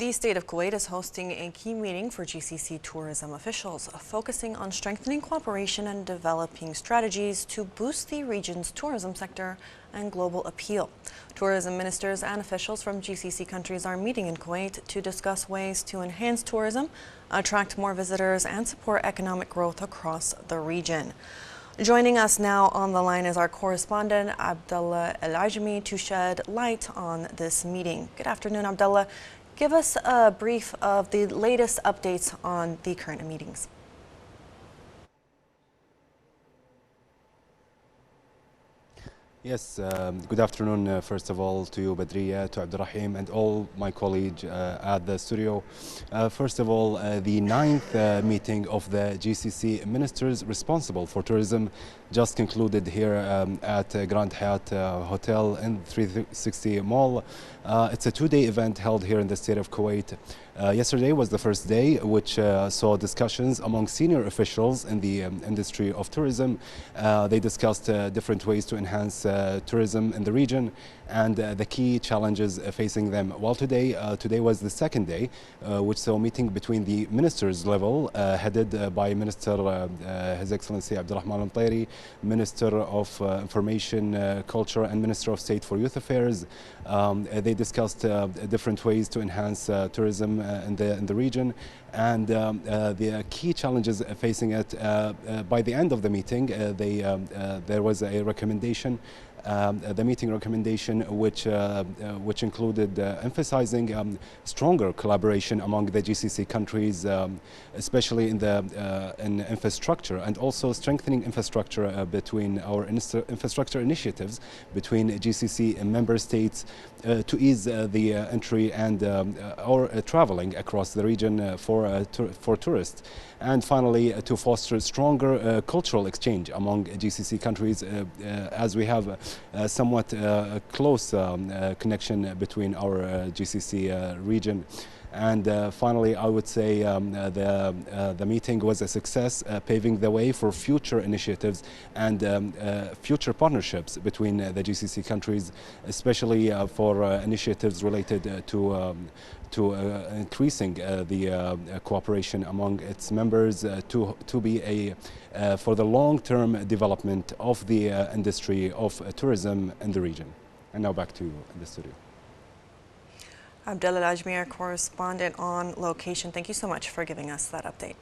The state of Kuwait is hosting a key meeting for GCC tourism officials, focusing on strengthening cooperation and developing strategies to boost the region's tourism sector and global appeal. Tourism ministers and officials from GCC countries are meeting in Kuwait to discuss ways to enhance tourism, attract more visitors, and support economic growth across the region. Joining us now on the line is our correspondent, Abdullah Al Ajmi, to shed light on this meeting. Good afternoon, Abdullah. Give us a brief of the latest updates on the current meetings. Yes, good afternoon, first of all, to you, Badriya, to Abdurrahim, and all my colleagues at the studio. First of all, the ninth meeting of the GCC ministers responsible for tourism just concluded here at Grand Hyatt Hotel in 360 Mall. It's a two-day event held here in the state of Kuwait. Yesterday was the first day, which saw discussions among senior officials in the industry of tourism. They discussed different ways to enhance tourism in the region and the key challenges facing them. While today was the second day, which saw a meeting between the ministers level, headed by Minister His Excellency Abdullah Al Ajmi, Minister of Information, Culture, and Minister of State for Youth Affairs. They discussed different ways to enhance tourism in the region and the key challenges facing it. By the end of the meeting, there was a recommendation, the meeting recommendation, which included emphasizing stronger collaboration among the GCC countries, especially in infrastructure, and also strengthening infrastructure between our infrastructure initiatives between GCC and member states to ease the entry and or traveling across the region for tourists. And finally, to foster stronger cultural exchange among GCC countries, as we have somewhat close connection between our GCC region. And finally, I would say the meeting was a success, paving the way for future initiatives and future partnerships between the GCC countries, especially for initiatives related to increasing the cooperation among its members to be for the long-term development of the industry of tourism in the region. And now back to you in the studio. Abdullah Al Ajmi, our correspondent on location, thank you so much for giving us that update.